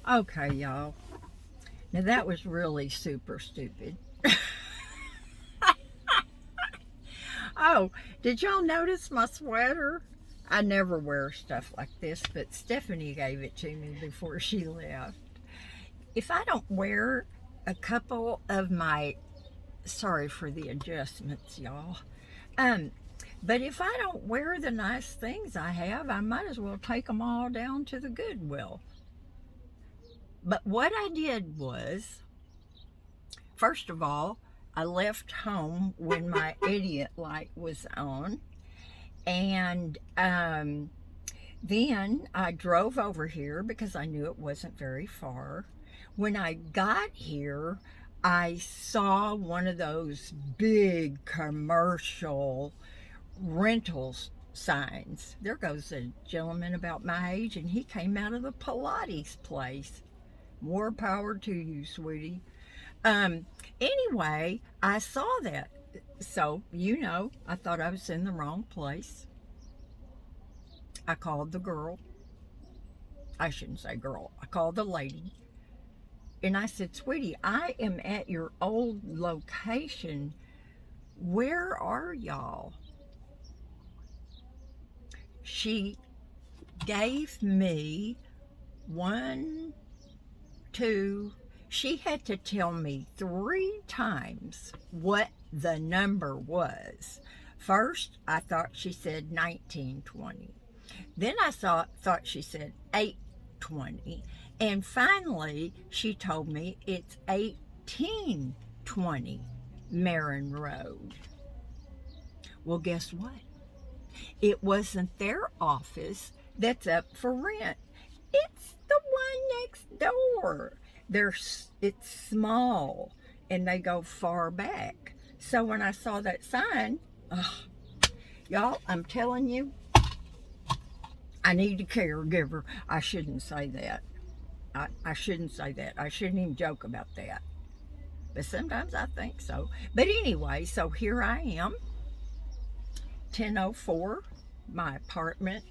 Okay, y'all. Now that was really super stupid. Oh, did y'all notice my sweater? I never wear stuff like this, but Stephanie gave it to me before she left. If I don't wear a couple of my, sorry for the adjustments, y'all. Um, but if I don't wear the nice things I have, I might as well take them all down to the Goodwill. But what I did was, first of all, I left home when my idiot light was on. And then I drove over here because I knew it wasn't very far. When I got here, I saw one of those big commercial rentals signs. There goes a gentleman about my age, and he came out of the Pilates place. More power to you, sweetie. Um, anyway, I saw that. So, I thought I was in the wrong place. I called the girl. I shouldn't say girl. I called the lady. And I said, sweetie, I am at your old location. Where are y'all? She gave me one, two, she had to tell me 3 times what the number was. First, I thought she said 1920. Then I thought she said 820. And finally, she told me it's 1820 Marin Road. Well, guess what? It wasn't their office that's up for rent. It's the one next door. It's small and they go far back. So when I saw that sign, y'all, I'm telling you, I need a caregiver. I shouldn't say that. I shouldn't say that. I shouldn't even joke about that. But sometimes I think so. But anyway, so here I am, 10:04. My appointment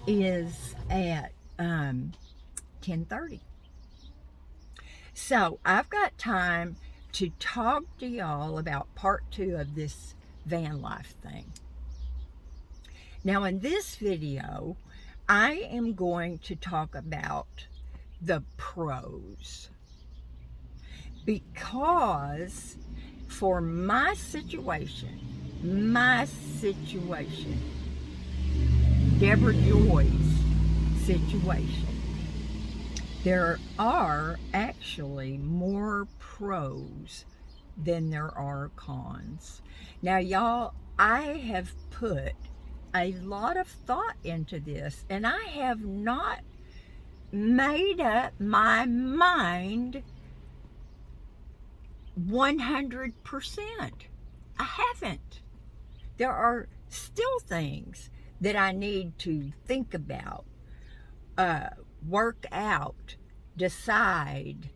is at 10:30. So I've got time to talk to y'all about part 2 of this van life thing. Now in this video, I am going to talk about the pros. Because for my situation, Debrajoy's situation, there are actually more pros than there are cons. Now, y'all, I have put a lot of thought into this, and I have not made up my mind 100%. I haven't. There are still things that I need to think about, work out, decide.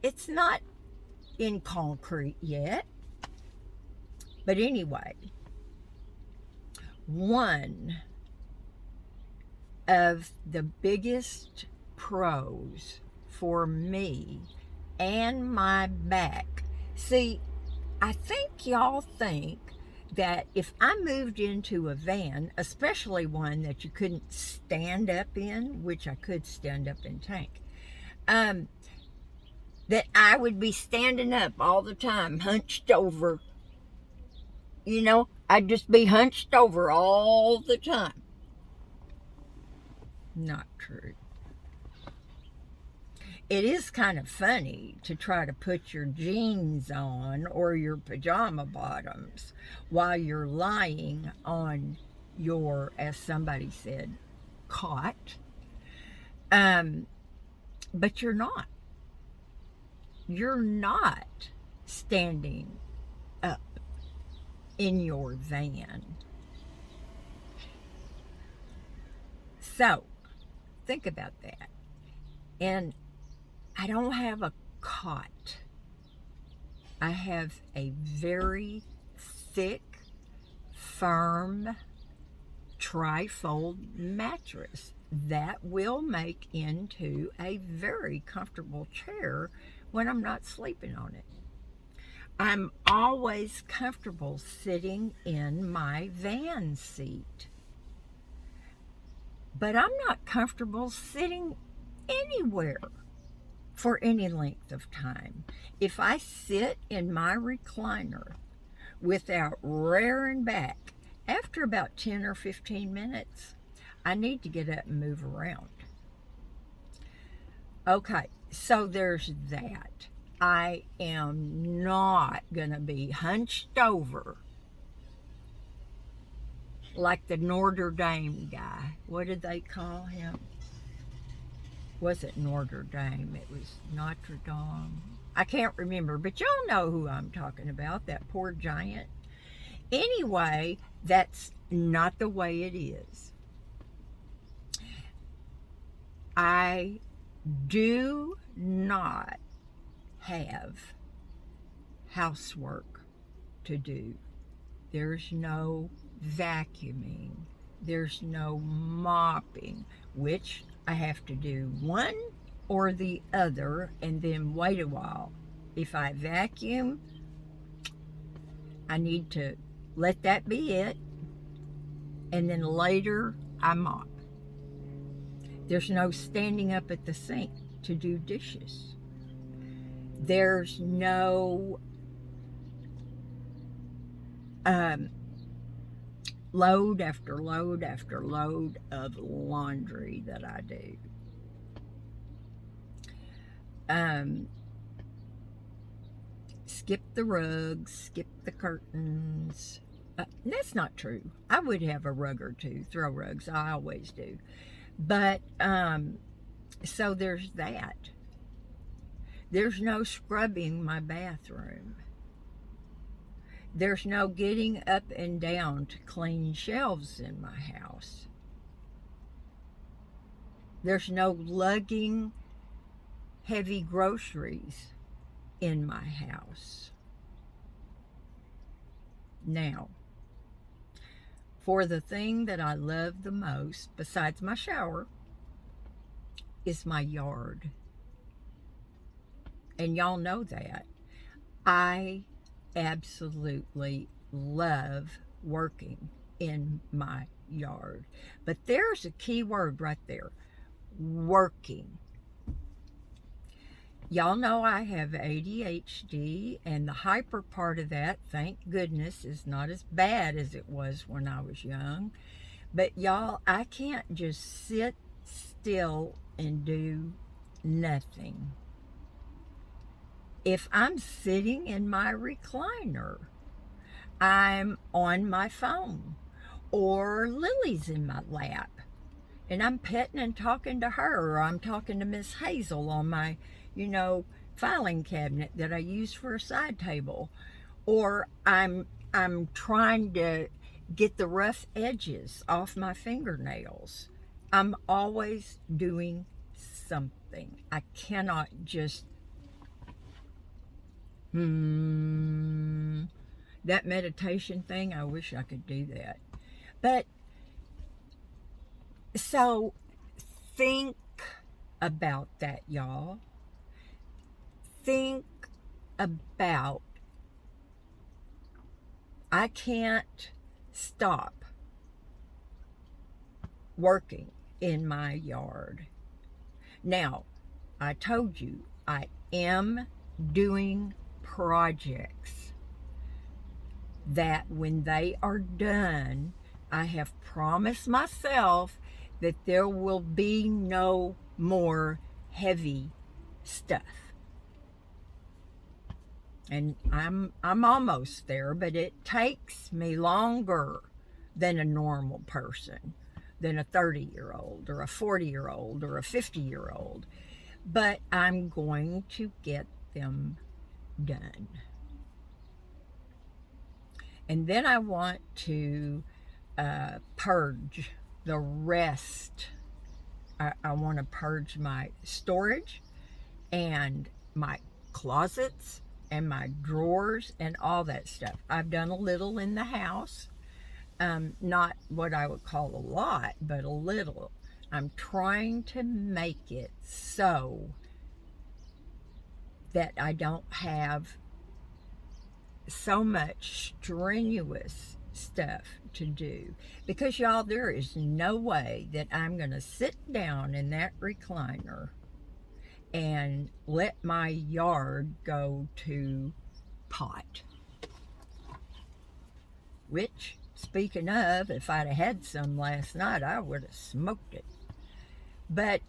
It's not in concrete yet. But anyway, one of the biggest pros for me and my back. See, I think y'all think that if I moved into a van, especially one that you couldn't stand up in, which I could stand up in Tank, that I would be standing up all the time, hunched over. I'd just be hunched over all the time. Not true. It is kind of funny to try to put your jeans on or your pajama bottoms while you're lying on your, as somebody said, cot. But you're not. You're not standing up in your van. So, think about that. And I don't have a cot. I have a very thick, firm trifold mattress that will make into a very comfortable chair when I'm not sleeping on it. I'm always comfortable sitting in my van seat, but I'm not comfortable sitting anywhere for any length of time. If I sit in my recliner without rearing back, after about 10 or 15 minutes, I need to get up and move around. Okay, so there's that. I am not going to be hunched over like the Notre Dame guy. What did they call him? Wasn't Notre Dame, it was Notre Dame. I can't remember, but y'all know who I'm talking about, that poor giant. Anyway, that's not the way it is. I do not have housework to do. There's no vacuuming. There's no mopping, which I have to do one or the other and then wait a while. If I vacuum, I need to let that be it, and then later I mop. There's no standing up at the sink to do dishes. There's no load after load after load of laundry that I do. Skip the rugs, skip the curtains. That's not true. I would have a rug or two, throw rugs. I always do. But, so there's that. There's no scrubbing my bathroom. There's no getting up and down to clean shelves in my house. There's no lugging heavy groceries in my house. Now, for the thing that I love the most, besides my shower, is my yard. And y'all know that. I absolutely love working in my yard. But there's a key word right there. Working. Y'all know I have ADHD, and the hyper part of that, thank goodness, is not as bad as it was when I was young. But y'all, I can't just sit still and do nothing. If I'm sitting in my recliner, I'm on my phone, or Lily's in my lap, and I'm petting and talking to her, or I'm talking to Miss Hazel on my, filing cabinet that I use for a side table, or I'm trying to get the rough edges off my fingernails. I'm always doing something. I cannot just that meditation thing, I wish I could do that. But so think about that, y'all. Think about, I can't stop working in my yard. Now, I told you I am doing projects that when they are done, I have promised myself that there will be no more heavy stuff. And I'm almost there, but it takes me longer than a normal person, than a 30-year-old or a 40-year-old or a 50-year-old. But I'm going to get them done. And then I want to purge the rest. I want to purge my storage and my closets and my drawers and all that stuff. I've done a little in the house. Not what I would call a lot, but a little. I'm trying to make it so that I don't have so much strenuous stuff to do. Because, y'all, there is no way that I'm going to sit down in that recliner and let my yard go to pot. Which, speaking of, if I'd have had some last night, I would have smoked it. But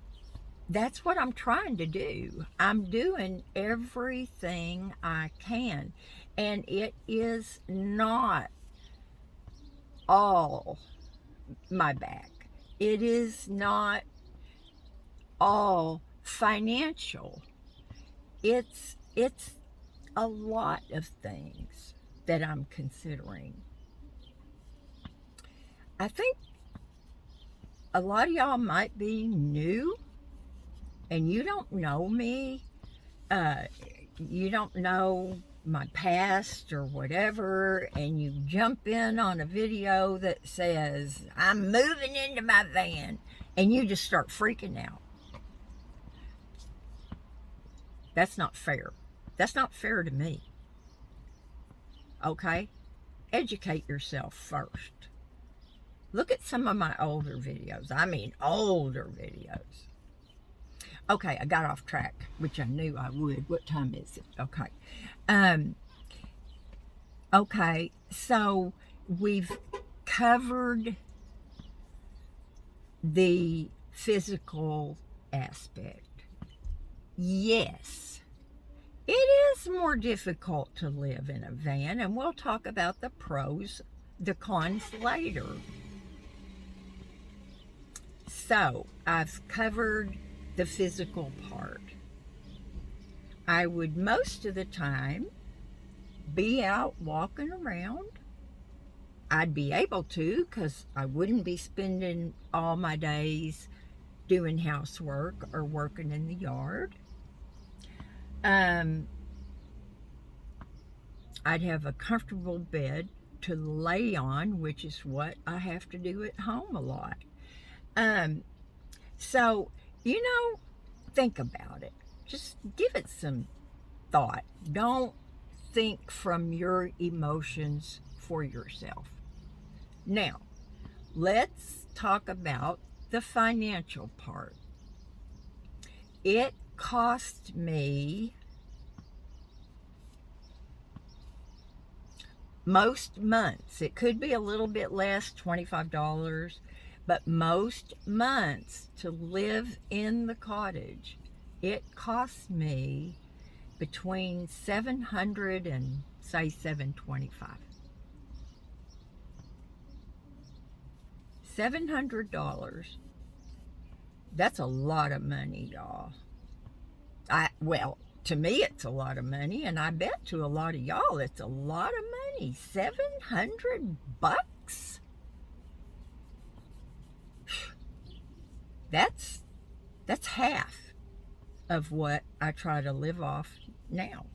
that's what I'm trying to do. I'm doing everything I can. And it is not all my back. It is not all financial. It's a lot of things that I'm considering. I think a lot of y'all might be new and you don't know me. You don't know my past or whatever, and you jump in on a video that says, I'm moving into my van, and you just start freaking out. That's not fair. That's not fair to me. Okay? Educate yourself first. Look at some of my older videos. I mean, older videos. Okay, I got off track, which I knew I would. What time is it? Okay. Okay, so we've covered the physical aspect. Yes, it is more difficult to live in a van, and we'll talk about the pros, the cons later. So, I've covered the physical part. I would most of the time be out walking around. I'd be able to, because I wouldn't be spending all my days doing housework or working in the yard. I'd have a comfortable bed to lay on, which is what I have to do at home a lot. So, think about it. Just give it some thought. Don't think from your emotions for yourself. Now, let's talk about the financial part. It cost me most months, it could be a little bit less, $25, but most months to live in the cottage, it costs me between $700 and say $725. $700. That's a lot of money, y'all. Well, to me it's a lot of money, and I bet to a lot of y'all it's a lot of money. $700? That's half of what I try to live off now.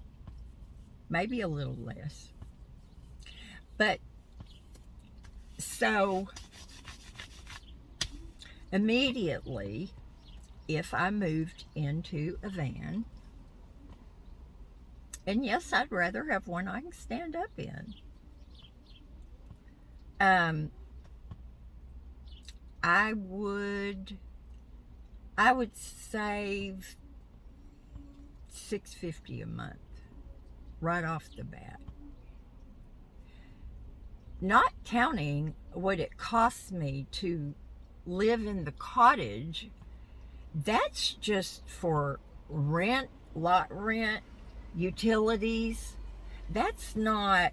Maybe a little less. But so immediately, if I moved into a van, and yes, I'd rather have one I can stand up in. I would save $650 a month right off the bat. Not counting what it costs me to live in the cottage. That's just for rent, lot rent, utilities. That's not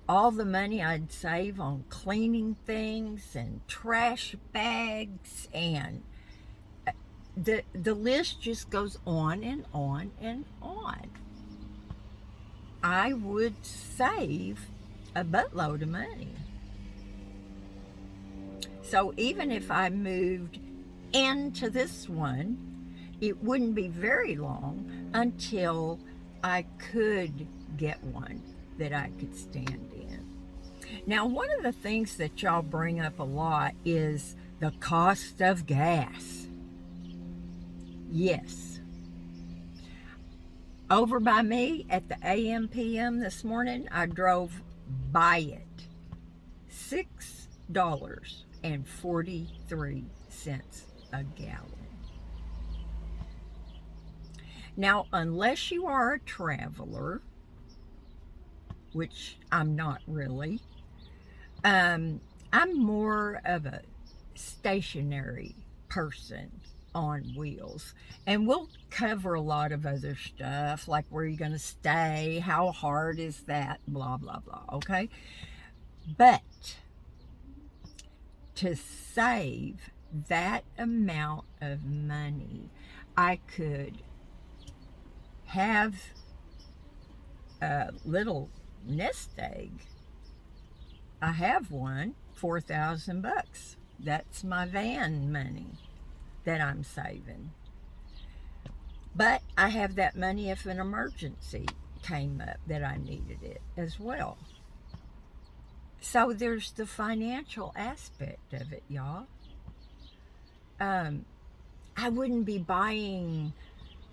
all the money I'd save on cleaning things and trash bags, and the list just goes on and on and on. I would save a buttload of money. So even if I moved into this one, it wouldn't be very long until I could get one that I could stand in. Now, one of the things that y'all bring up a lot is the cost of gas. Yes. Over by me at the AM PM this morning, I drove by it. $6.43 a gallon. Now, unless you are a traveler, which I'm not really, I'm more of a stationary person on wheels. And we'll cover a lot of other stuff, like where you're going to stay, how hard is that, blah, blah, blah, okay? But to save that amount of money, I could have a little nest egg. I have one, $4,000. That's my van money that I'm saving. But I have that money if an emergency came up that I needed it as well. So there's the financial aspect of it, y'all. I wouldn't be buying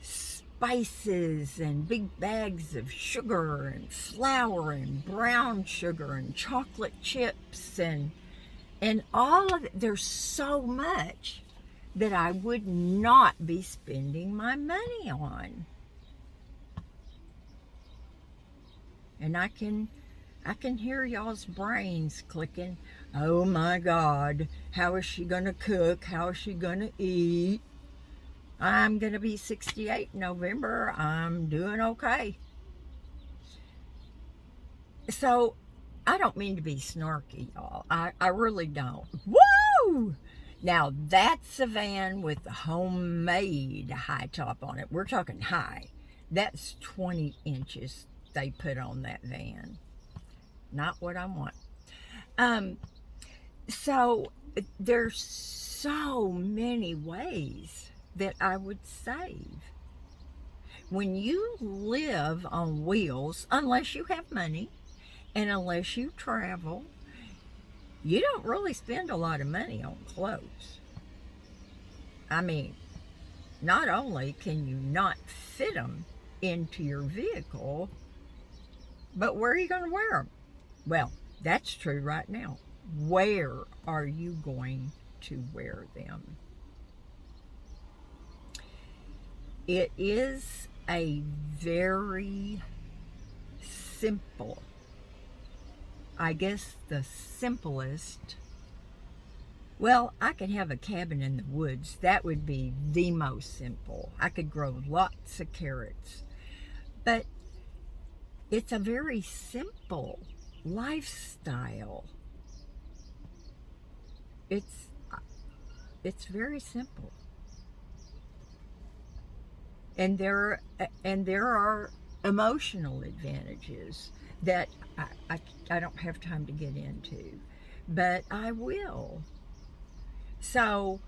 spices and big bags of sugar and flour and brown sugar and chocolate chips and all of it. There's so much that I would not be spending my money on. And I can hear y'all's brains clicking. Oh my God, how is she gonna cook? How is she gonna eat? I'm gonna be 68 in November. I'm doing okay. So I don't mean to be snarky, y'all. I really don't. Woo! Now that's a van with the homemade high top on it. We're talking high. That's 20 inches they put on that van. Not what I want. So there's so many ways that I would save. When you live on wheels, unless you have money and unless you travel, you don't really spend a lot of money on clothes. I mean, not only can you not fit them into your vehicle, but where are you going to wear them? Well, that's true right now. Where are you going to wear them? It is a very simple, I guess the simplest. Well, I could have a cabin in the woods. That would be the most simple. I could grow lots of carrots. But it's a very simple lifestyle. It's very simple. And there are emotional advantages that I don't have time to get into, but I will. So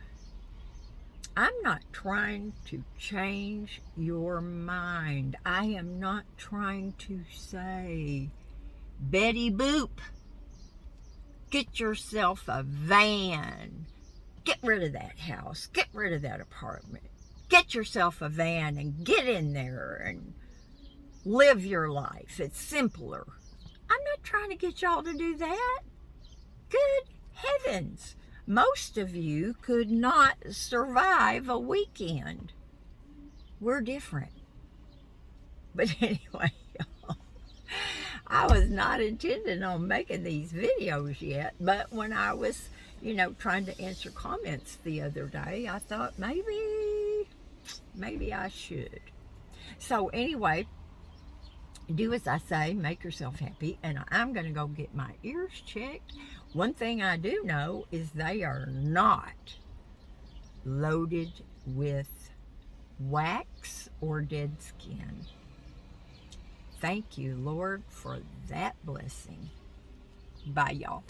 I'm not trying to change your mind. I am not trying to say, Betty Boop, get yourself a van. Get rid of that house. Get rid of that apartment. Get yourself a van and get in there and live your life. It's simpler. I'm not trying to get y'all to do that. Good heavens. Most of you could not survive a weekend. We're different. But anyway, y'all, I was not intending on making these videos yet, but when I was, trying to answer comments the other day, I thought maybe I should. So anyway, do as I say, make yourself happy, and I'm going to go get my ears checked. One thing I do know is they are not loaded with wax or dead skin. Thank you, Lord, for that blessing. Bye, y'all.